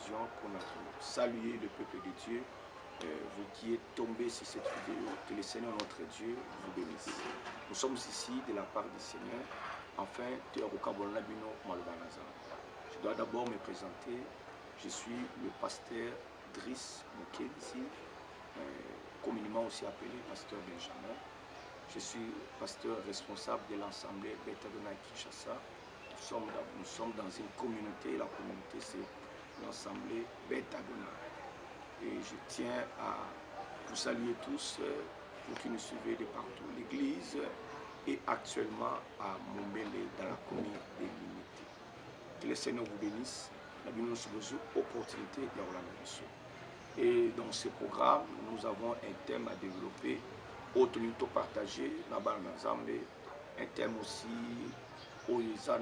l'occasion pour nous saluer le peuple de Dieu. Vous qui êtes tombés sur cette vidéo, que le Seigneur notre Dieu vous bénisse. Nous sommes ici de la part du Seigneur. Enfin, je dois d'abord me présenter. Je suis le pasteur Driss Mukenzi, communément aussi appelé pasteur Benjamin. Je suis pasteur responsable de l'Assemblée Beth Adonai Kinshasa. Nous sommes dans une communauté, la communauté c'est l'Assemblée Beth Adonai. Et je tiens à vous saluer tous, vous qui nous suivez de partout. L'église est actuellement à Mombele, dans la commune des Limités. Que le Seigneur vous bénisse. Nous avons une opportunité de la mission. Et dans ce programme, nous avons un thème à développer, autorité partagée, un thème aussi où il y a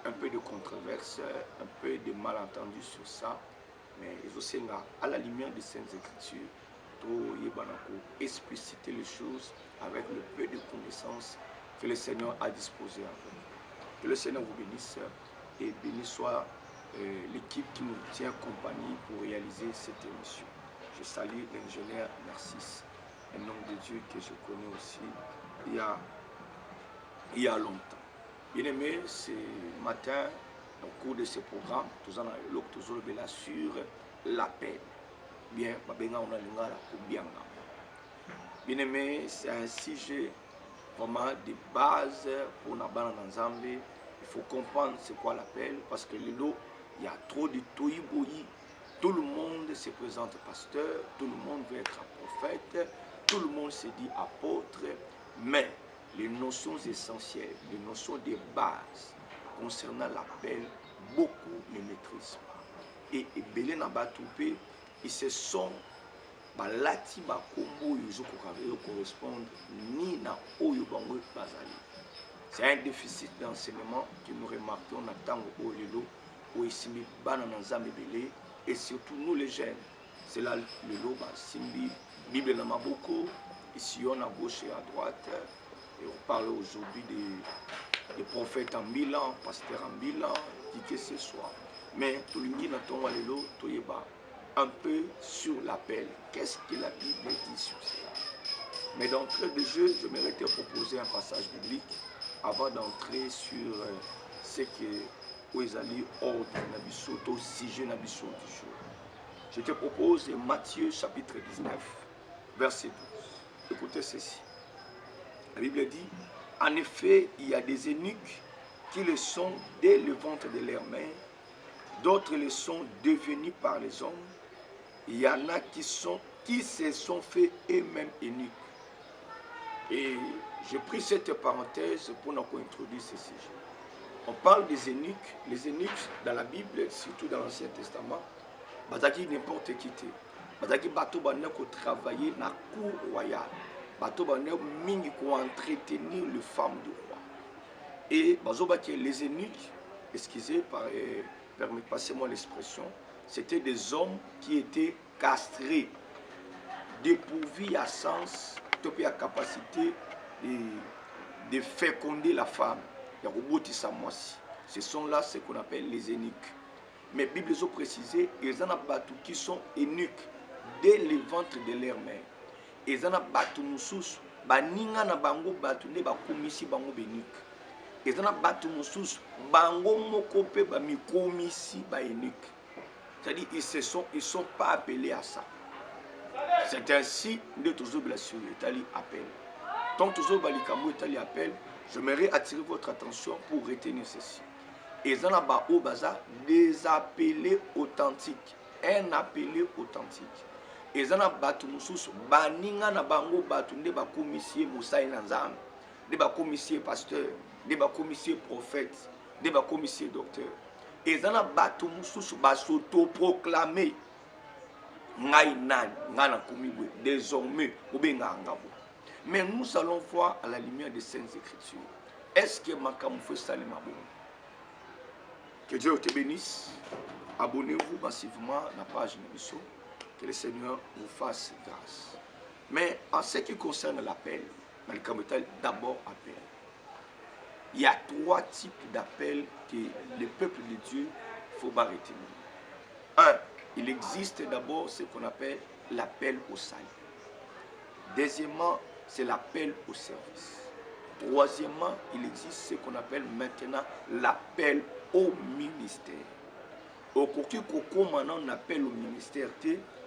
un peu de controverse, un peu de malentendu sur ça. Mais aussi à la lumière des Saintes Écritures, pour expliciter les choses avec le peu de connaissances que le Seigneur a disposé à vous. Que le Seigneur vous bénisse et béni soit l'équipe qui nous tient compagnie pour réaliser cette émission. Je salue l'ingénieur Narcisse, un homme de Dieu que je connais aussi il y a longtemps. Bien aimé, ce matin, au cours de ce programme, nous allons sur l'appel. Bien, bien aimé, c'est un sujet vraiment de base pour nous. Il faut comprendre c'est quoi l'appel, parce que il y a trop de toïboï. Tout le monde se présente pasteur, tout le monde veut être prophète, tout le monde se dit apôtre, mais les notions essentielles, les notions de base concernant l'appel, beaucoup ne maîtrisent pas. Et Belé Nabatoupé, ils se sont balati bakombo yozo correspondre ni na oyo bango bazali. C'est un déficit d'enseignement que nous remarquons en tant au lelo où ici bana nzambe belé et surtout nous les jeunes. C'est là le loba simbi Bible na maboko ici on à gauche et à droite. Et on parle aujourd'hui des prophètes en 1000 ans, pasteurs en 1000 ans, qui que ce soit. Mais tout le monde a lelo toyeba un peu sur l'appel. Qu'est-ce que la Bible dit sur cela? Mais d'entrée de jeu, je m'aimerais te proposer un passage biblique avant d'entrer sur ce que Ouezali ordre Nabiso, au sujet Nabiso du jour. Je te propose Matthieu chapitre 19, verset 12. Écoutez ceci. La Bible dit, en effet, il y a des eunuques qui le sont dès le ventre de leur mère, d'autres le sont devenus par les hommes. Il y en a qui se sont fait eux-mêmes eunuques. Et j'ai pris cette parenthèse pour nous introduire ce sujet. On parle des eunuques. Les eunuques, dans la Bible, surtout dans l'Ancien Testament, bazaki n'importe qui. Bazaki bateau banek ko travailler dans la cour royale. Bateau banek mingi ko entretenir les femmes du roi. Et bazobaki les eunuques, excusez, passez-moi l'expression, c'était des hommes qui étaient castrés, dépourvus à sens, à capacité de féconder la femme. Ce sont là ce qu'on appelle les eunuques. Mais la Bible a précisé, ils en ont battu qui sont eunuques dès le ventre de leur mère. Ils en ont battu nous baninga na bango battu ne ba komisi bango eunuques. Ils en ont battu nous bango mokope ba mi komisi ba eunuques. C'est-à-dire ils sont pas appelés à ça. C'est ainsi que toujours la sur l'Italie appelle. Tant toujours Balikamo Italie appelle, j'aimerais attirer votre attention pour retenir ceci. Ils en ont au bazar des appelés authentiques. Un appelé authentique. Ils en ont battu nous baninga na bango battu ne ba commissaire Moussa Nanzam, ne ba commissaire pasteur, ne ba commissaire prophète, ne ba commissaire docteur. Ils en ont battu nous ba s'auto-proclamer. Désormais, mais nous allons voir à la lumière des Saintes Écritures. Est-ce que Makamoufe Salim Abou? Que Dieu te bénisse. Abonnez-vous massivement à la page Nabiso. Que le Seigneur vous fasse grâce. Mais en ce qui concerne l'appel, d'abord appel. Il y a trois types d'appels que le peuple de Dieu faut pas retenir. Un, il existe d'abord ce qu'on appelle l'appel au salut. Deuxièmement, c'est l'appel au service. Troisièmement, il existe ce qu'on appelle maintenant l'appel au ministère. Au coquille coco, maintenant on appelle au ministère,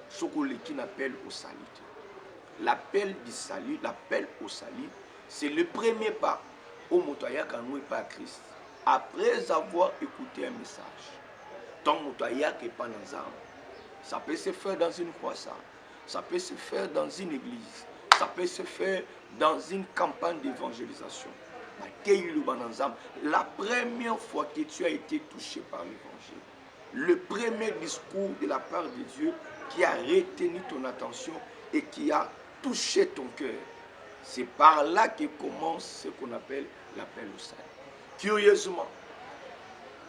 ce qu'on appelle au salut. L'appel du salut, l'appel au salut, c'est le premier pas au motoya quand nous pas à Christ. Après avoir écouté un message, tant motoya que pas dans âme, ça peut se faire dans une croissance, ça peut se faire dans une église, ça peut se faire dans une campagne d'évangélisation. La première fois que tu as été touché par l'évangile, le premier discours de la part de Dieu qui a retenu ton attention et qui a touché ton cœur, c'est par là que commence ce qu'on appelle l'appel au salut. Curieusement,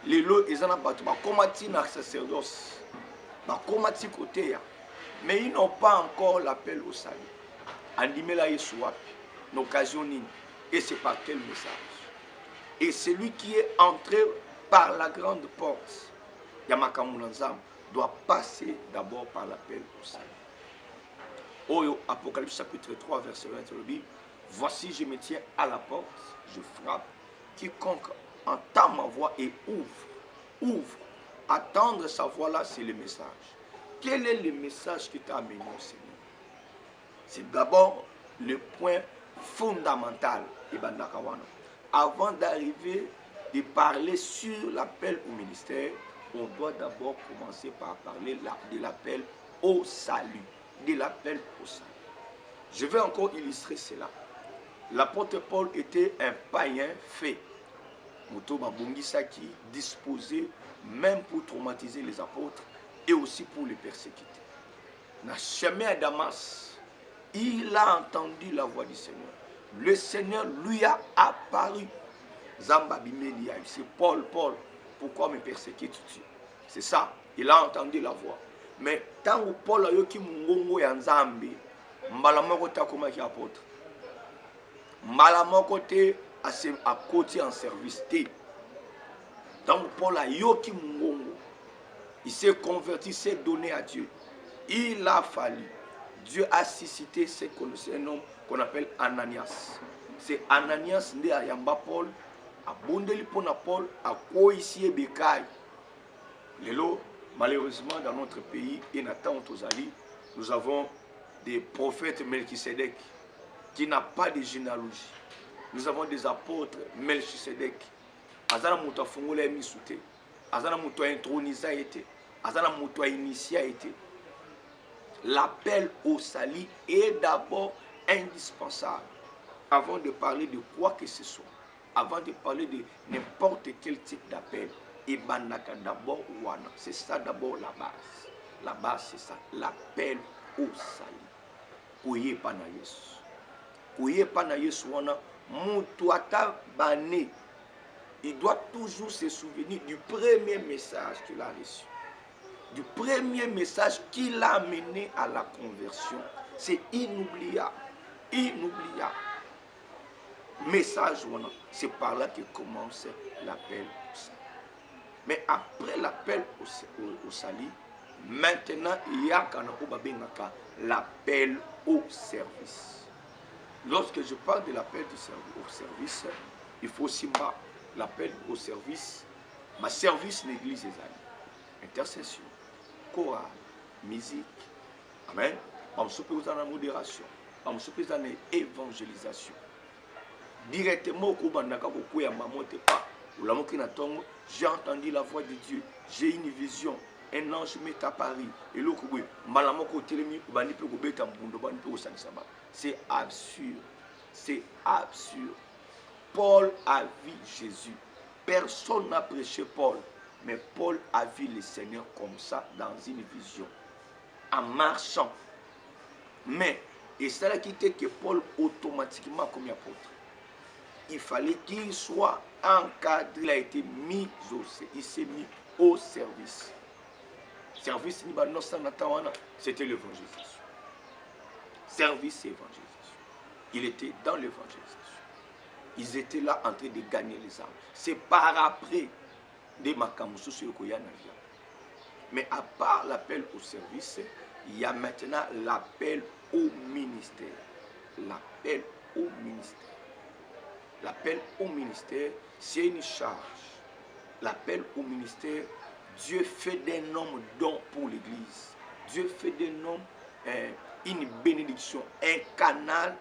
les lots, ils en ont battu, comment un sacerdoce, comment côté, mais ils n'ont pas encore l'appel au salut. Andimela Yesouapi, l'occasion et c'est par quel message? Et celui qui est entré par la grande porte, Yamakamunanzam, doit passer d'abord par l'appel au salut. Au Apocalypse chapitre 3, verset 20, voici je me tiens à la porte, je frappe, quiconque entend ma voix et ouvre. Attendre sa voix là, c'est le message. Quel est le message qui t'a amené au Seigneur? C'est d'abord le point fondamental. Avant d'arriver de parler sur l'appel au ministère, on doit d'abord commencer par parler de l'appel au salut. De l'appel au salut. Je vais encore illustrer cela. L'apôtre Paul était un païen fait. Motoba Bungisaki disposé même pour traumatiser les apôtres et aussi pour les persécuter. Dans le chemin à Damas, il a entendu la voix du Seigneur. Le Seigneur lui a apparu. Zamba Bimelia, c'est Paul, pourquoi me persécutes-tu? C'est ça, il a entendu la voix. Mais tant que Paul a eu qui mungongo ya Nzambe, mbalamoko ta comme qui apôtre. Mbalamoko te à côté en service te. Tant que Paul a eu qui mungongo, il s'est converti, s'est donné à Dieu. Il a fallu. Dieu a suscité un homme qu'on appelle Ananias. C'est Ananias né à Yamba Paul, à Bondeli Pona Paul, à Koisie Bekai. Lélo, malheureusement, dans notre pays, et Nathan Tozali, nous avons des prophètes Melchisedec qui n'a pas de généalogie. Nous avons des apôtres Melchisedec. Azana Mouta Fongola Misouté. Azana Mouta Intronisa été. Azana Mouta Initia été. L'appel au salut est d'abord indispensable avant de parler de quoi que ce soit, avant de parler de n'importe quel type d'appel. Et Banaka d'abord Wana, c'est ça d'abord la base. La base c'est ça, l'appel au salut. Kouye Panayes. Kouye Panayes Wana, Moutouata Bané. Il doit toujours se souvenir du premier message qu'il a reçu. Du premier message qui l'a mené à la conversion. C'est inoubliable. Inoubliable. Message, c'est par là que commence l'appel au salut. Mais après l'appel au salut, maintenant, il y a l'appel au service. Lorsque je parle de l'appel au service, il faut aussi l'appel au service. Ma service, l'église des amis. Intercession. Chorale, musique, amen. On se peut dans la modération, on se peut dans l'évangélisation. Directement au Kubandaka, j'ai entendu la voix de Dieu, j'ai une vision, un ange m'est apparu. Et l'autre, c'est absurde, c'est absurde. Paul a vu Jésus, personne n'a prêché Paul. Mais Paul a vu le Seigneur comme ça dans une vision, en marchant. Mais, et c'est là qui était que Paul automatiquement comme apôtre. Il fallait qu'il soit encadré, il a été mis il s'est mis au service. Service, c'était l'évangélisation. Service et évangélisation. Il était dans l'évangélisation. Ils étaient là en train de gagner les âmes. C'est par après de makamususu yokoya na via. Mais à part l'appel au service, il y a maintenant l'appel au ministère. L'appel au ministère. L'appel au ministère, c'est une charge. L'appel au ministère, Dieu fait d'un homme don pour l'Église. Dieu fait d'un homme une bénédiction, un canal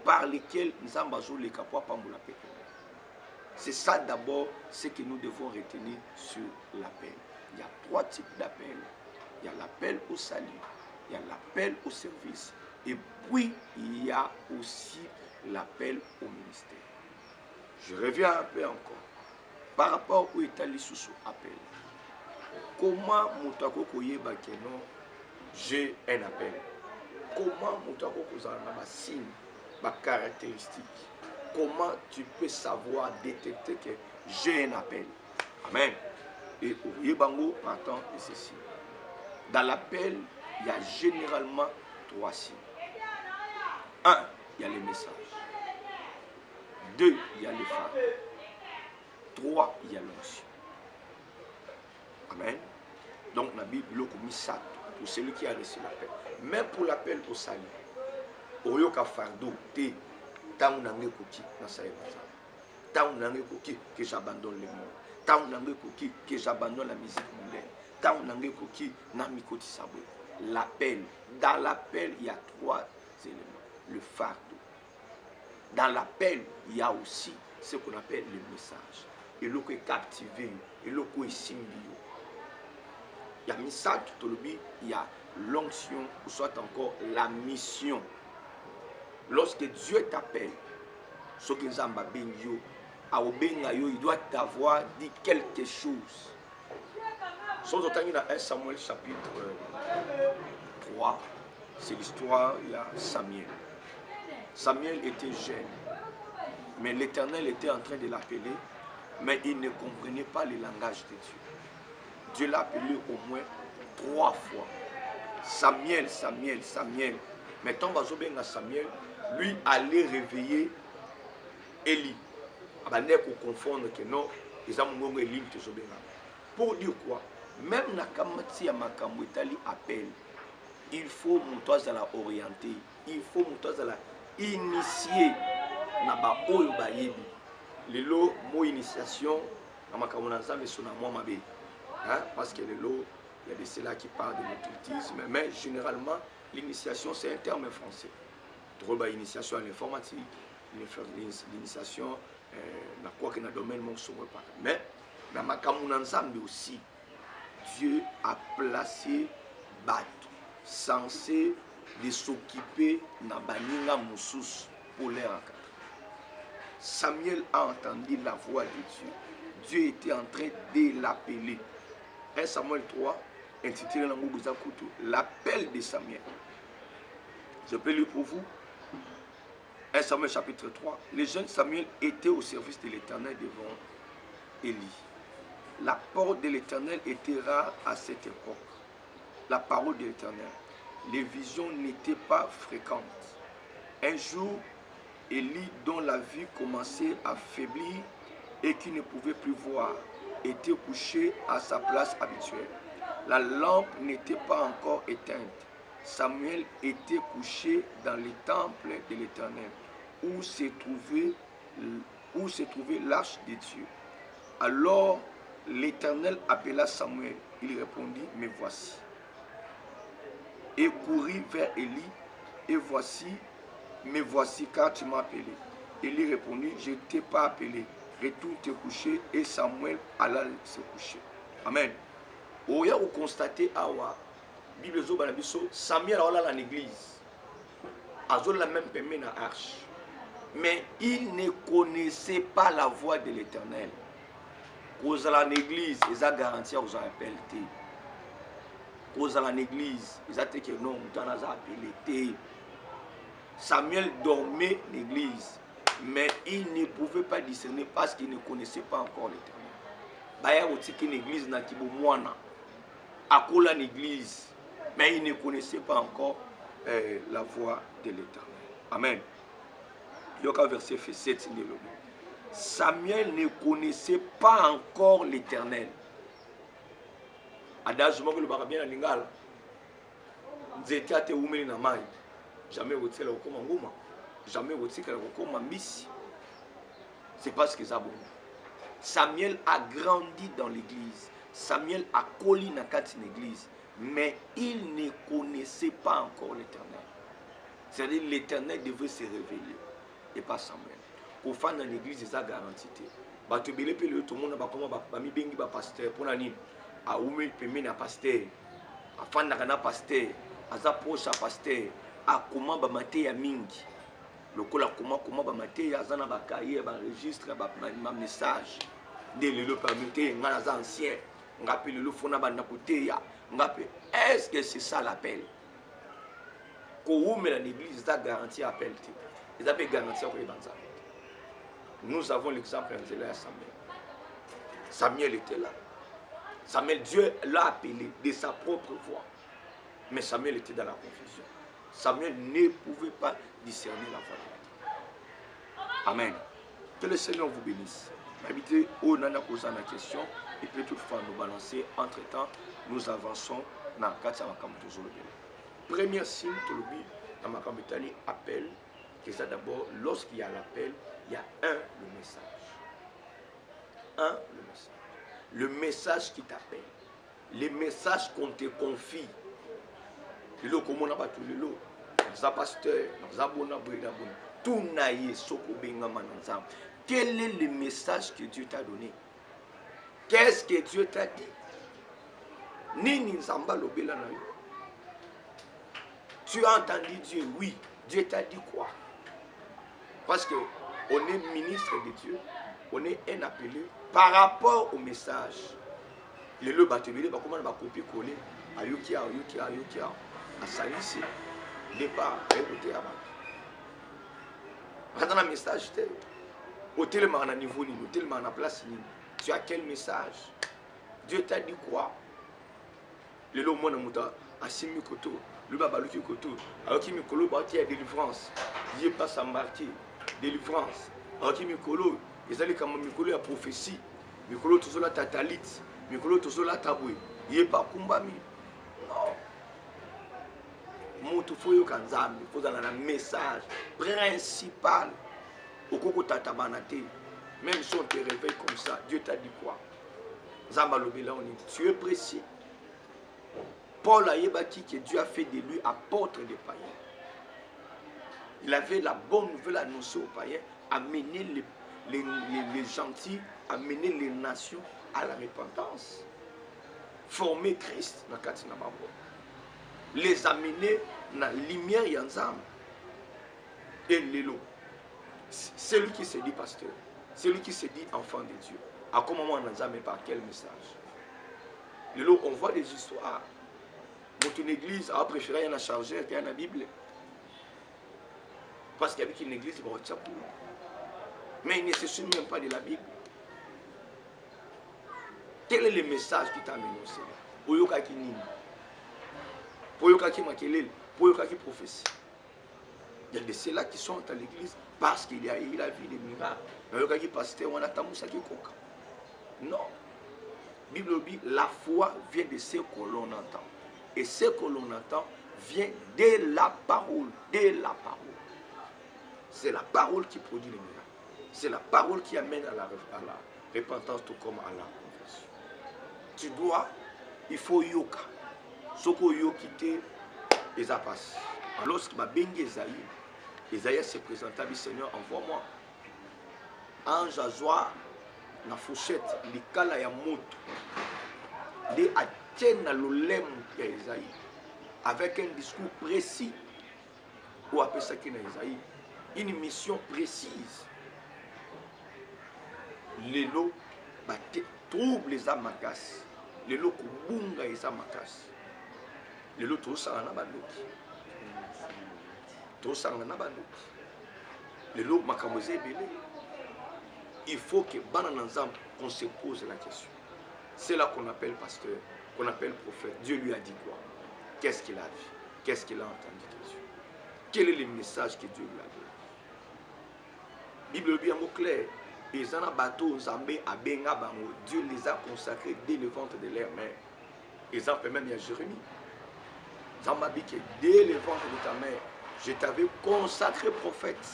par lequel nous avons les capables de la paix. C'est ça d'abord ce que nous devons retenir sur l'appel. Il y a 3 types d'appels. Il y a l'appel au salut, il y a l'appel au service, et puis il y a aussi l'appel au ministère. Je reviens un peu encore. Par rapport au Italie sous appel. Comment Moutako Koyeba Keno, j'ai un appel? Comment Moutako Kozana ma signe, ma caractéristique? Comment tu peux savoir détecter que j'ai un appel? Amen. Et au Yebango, partant de ceci. Dans l'appel, il y a généralement 3 signes. 1, il y a les messages. 2, il y a les femmes. 3, il y a l'onction. Amen. Donc, la Bible, il a mis ça pour celui qui a reçu l'appel. Même pour l'appel au salut. Au yoka fardeau, t'es, tant n'angé koki, na saïe bazar. Tant n'angé koki, que j'abandonne le monde. Tant n'angé koki, que j'abandonne la musique mondaine. Tant n'angé koki, na mikoti sabwe. L'appel. Dans l'appel, il y a 3 éléments. Le fardeau. Dans l'appel, il y a aussi ce qu'on appelle le message. Et l'eau est captivé, et l'eau est symbio. Il y a message tout le monde, il y a l'onction, ou soit encore la mission. Lorsque Dieu t'appelle, ce que nous avons il doit t'avoir dit quelque chose. Sans autant, il y a 1 Samuel chapitre 3, c'est l'histoire, il y a Samuel. Samuel était jeune, mais l'Éternel était en train de l'appeler, mais il ne comprenait pas le langage de Dieu. Dieu l'a appelé au moins 3 fois. Samuel, Samuel, Samuel. Mais tant que Samuel, lui allait réveiller Élie. Il ne faut confondre que non, ils ont Élie. Pour dire quoi? Même dans Kamati Makambo Italie appelle, il faut monter à la orienter, il faut monter à la initier. Naba oyo ba yebi. Lelo mo initiation na Makambo Nzambe sona moi mabe. Parce que lelo il y a de ceux-là qui parlent de l'occultisme, mais généralement l'initiation c'est un terme français. Droba initiation à l'informatique, l'initiation na quoi que na domaine mon sommet pas. Mais na Makambo Nzambe aussi Dieu a placé bateau censé de s'occuper na baninga musus pour les encadrer. Samuel a entendu la voix de Dieu. Dieu était en train de l'appeler. 1 Samuel 3, intitulé l'appel de Samuel. Je peux lire pour vous. 1 Samuel chapitre 3. Le jeune Samuel était au service de l'Éternel devant Élie. La parole de l'Éternel était rare à cette époque. La parole de l'Éternel. Les visions n'étaient pas fréquentes. Un jour, Élie, dont la vue commençait à faiblir et qui ne pouvait plus voir, était couché à sa place habituelle. La lampe n'était pas encore éteinte. Samuel était couché dans le temple de l'Éternel, où se trouvait l'arche de Dieu. Alors l'Éternel appela Samuel. Il répondit, me voici. Et courut vers Élie, et voici, me voici car tu m'as appelé. Élie répondit, je ne t'ai pas appelé. Retourne te coucher, et Samuel alla se coucher. Amen. Oya vous constatez awa Bible zo banabiso Samuel a en église. Azol la même permis na arche. Mais il ne connaissait pas la voix de l'Éternel. Cause à l'église, ils ont garanti aux appels. Cause à l'église, ils ont dit que non, on a appelé. Samuel dormait l'église, mais il ne pouvait pas discerner parce qu'il ne connaissait pas encore l'Éternel. Baya otiki l'église na kibo mwana. Akola l'église, mais il ne connaissait pas encore la voix de l'Éternel. Amen. Yoka verset 7 dit. Samuel ne connaissait pas encore l'Éternel. Adage moko le baka bien na lingala. Nzete ate umeli na mai. Jamais otikala kokoma nguma. Jamais otikala kokoma mbisi. C'est parce que ça bon. Samuel a grandi dans l'église. Samuel a collé dans l'église. Mais il ne connaissait pas encore l'Éternel. C'est-à-dire l'Éternel devait se révéler. Et pas Samuel. Au fin dans l'église, c'est garanti. Tout le monde a mis un pasteur pour la nuit. A oumé le pasteur. A fan na pasteur. A za proche pasteur. A comment ba maté ya mingi. Le kola comment ba maté ya zana ba cahier ba registre ba message. De le permettre ngana ancien. Ngapi le fona ba na côté ya. Ngapi est-ce que c'est ça l'appel? Ko oumé dans l'église, ça garanti appel. Ils avaient garanti pour les banzas. Nous avons l'exemple de Samuel. Samuel était là. Samuel, Dieu l'a appelé de sa propre voix. Mais Samuel était dans la confusion. Samuel ne pouvait pas discerner la voix de Dieu. Amen. Que le Seigneur vous bénisse. Habitez au Nana posant la question. Il peut toutefois nous balancer. Entre-temps, nous avançons dans le cadre de la premier signe, dans ma campagne, appel. C'est ça d'abord, lorsqu'il y a l'appel, il y a le message. Le message. Le message qui t'appelle. Les messages qu'on te confie. Le comment on a pas tout le lot. Dans un pasteur, dans un bon tout naïe, soko benga mananzam. Quel est le message que Dieu t'a donné? Qu'est-ce que Dieu t'a dit? Nini nzamba lobela na yo. Tu as entendu Dieu? Oui. Dieu t'a dit quoi? Parce que on est ministre de Dieu, on est un appelé par rapport au message. Le lot batebele ba comment ba copier coller ayokia à salisse départ écouter avant. Quand on a un message au tellement à niveau ni au tellement à place ni. Tu as quel message? Dieu t'a dit quoi? Le lot mon amuta asimi koto, le baba luki koto, alors qui me colo bâti à délivrance. Il pas sa martyr. Délivrance. Alors qui mikolo, ils allaient comme mikolo à prophétie. Mikolo tout cela tatalit. Mikolo tout cela taboué. Il n'est pas kumbami. Non. Mon tout faut y kanzam. Il faut dans un message principal. Au coco tatabanate. Même si on te réveille comme ça, Dieu t'a dit quoi? Zambalobela on dit, tu es précis. Paul a yébati que Dieu a fait de lui apôtre des païens. Il avait la bonne nouvelle annoncée aux païens, amener les gentils, amener les nations à la repentance. Former Christ dans Katina Babo. Les amener dans la lumière Yanzam. Et l'élo. C'est lui qui se dit pasteur. C'est lui qui se dit enfant de Dieu. À quel moment on a mais par quel message? L'élo, on voit des histoires. Dans une église a préféré en charger qu'il y a la Bible. Parce qu'avec une église, il va être pour. Mais il ne se souvient même pas de la Bible. Quel est le message qui t'a annoncé? Pour yoka ki nini? Pour yoka ki makelele? Pour yoka ki prophétie? Il y a de ceux-là qui sont à l'église parce qu'il a vu des miracles. Mais yoka ki pasteur, on a tamoussa ki koka. Non. Bible dit, la foi vient de ce que l'on entend. Et ce que l'on entend vient de la parole. De la parole. C'est la parole qui produit les miracles. C'est la parole qui amène à la repentance tout comme à la conversion. Tu dois, il faut yoka. Soko yokite, et ça passe. Lorsque ma bengue Esaïe se présenta, dit Seigneur, envoie-moi. Ange à joie, la fourchette, l'ikala ya moto. De atteindre le lème de Esaïe. Avec un discours précis. Ou après ça qui est Esaïe. Une mission précise. Les lots troublent les âmes macassées. Les lots kubunga les âmes macassées. Les lots tout ça en a bandoki. Tout ça en a bandoki. Les lots makamose belé. Il faut que qu'on se pose la question. C'est là qu'on appelle pasteur, qu'on appelle prophète. Dieu lui a dit quoi? Qu'est-ce qu'il a vu? Qu'est-ce qu'il a entendu de Dieu? Quel est le message que Dieu lui a donné? La Bible dit un mot clair. Ils ont un bateau, Zambé, à Benga, Dieu les a consacrés dès le ventre de leur mère. Exemple même, il y a Jérémie. Zambabi, que dès le ventre de ta mère, je t'avais consacré prophète.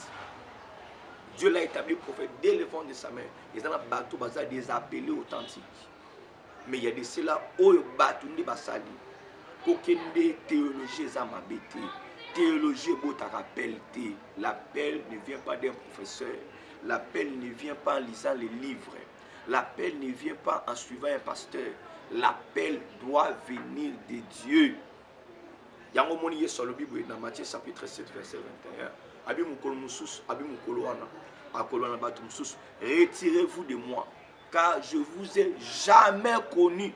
Dieu l'a établi prophète dès le ventre de sa mère. Ils ont un bateau, des appelés authentiques. Mais il y a de cela, où le bateau n'est pas sali. Aucune théologie est mabété. Théologie est rappel. L'appel ne vient pas d'un professeur. L'appel ne vient pas en lisant les livres. L'appel ne vient pas en suivant un pasteur. L'appel doit venir de Dieu. Yango moni sur le Bible dans Matthieu chapitre 7 verset 21. Abi mukolo mususu, abi mukolo wana. Akolo na batu mususu. Retirez-vous de moi, car je vous ai jamais connu.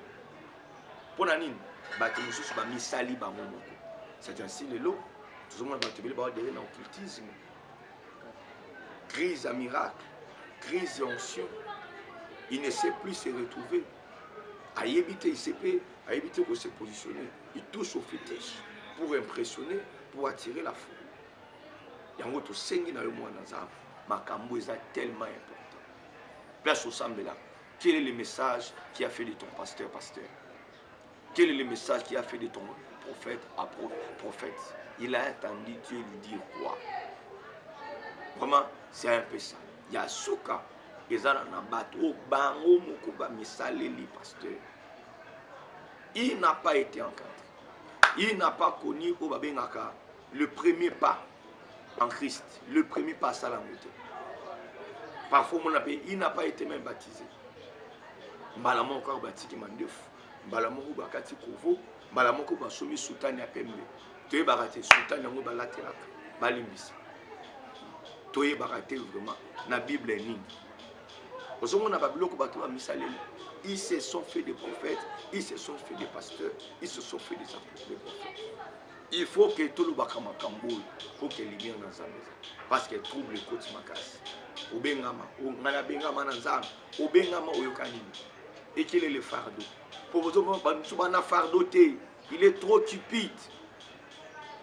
Pour nani batu mususu ba misali ba momoko. C'est ainsi le lot. Tout le monde va te dire ba derrière l'occultisme. Crise à miracle, crise à onction. Il ne sait plus se retrouver. À éviter, il sait pas, à éviter de se positionner. Il touche au fétiche pour impressionner, pour attirer la foule. Il y a un autre seigneur dans le monde. Makambo est tellement important. Place au semble là. Quel est le message qui a fait de ton pasteur? Quel est le message qui a fait de ton prophète à prophète? Il a entendu Dieu lui dire quoi? Vraiment, c'est un peu ça. Il y a ce cas. Ils ont un bateau, pasteur. Il n'a pas été encadré. Il n'a pas connu le premier pas en Christ. Le premier pas à Salamouté. Parfois, il n'a pas été même baptisé. Malamon encore baptisé Mandef. Malamon bakati Kovo. Malamon ko basomi sultan ya pembe. Toye barate sultan yango balatelaka. Balimbisa. Toye barate vraiment. Na Bible est nini. Ils se sont fait des prophètes, ils se sont fait des pasteurs, ils se sont fait des prophètes. Il faut que tout le bakama kamboul, faut que les gens dans sa maison, parce que trouble le côté makas. Obengama, bengama nanzam, obengama oyokani. Et quel est le fardeau? Pour vous un fardeau, il est trop cupide.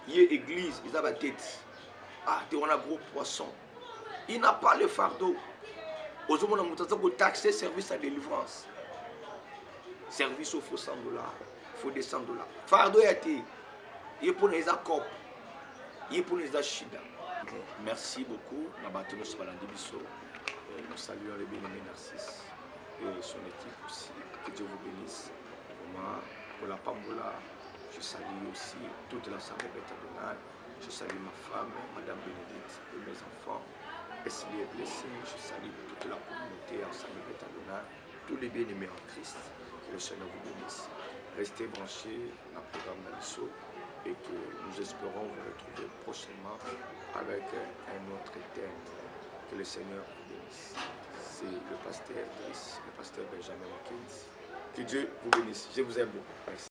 Il y a église, ils ont la tête. Ah, tu as un gros poisson. Il n'a pas le fardeau. Aujourd'hui, on a taxé service à délivrance. Service au faux $100, faut des $100. Fardeau a été, il est pour les accords, il est pour les achida. Merci beaucoup. Nous saluons le bien-aimé Narcisse et son équipe aussi. Que Dieu vous bénisse. Pour la Pambola, je salue aussi toute la salle de Beth-Adonai. Je salue ma femme, Madame Bénédicte, et mes enfants. Et s'il est blessé, je salue toute la communauté en salle de Beth-Adonai, tous les bien-aimés en Christ. Que le Seigneur vous bénisse. Restez branchés dans le programme d'Alisso et que nous espérons vous retrouver prochainement avec un autre thème. Que le Seigneur vous bénisse. C'est le pasteur Brice, le pasteur Benjamin Watkins. Que Dieu vous bénisse. Je vous aime beaucoup. Merci.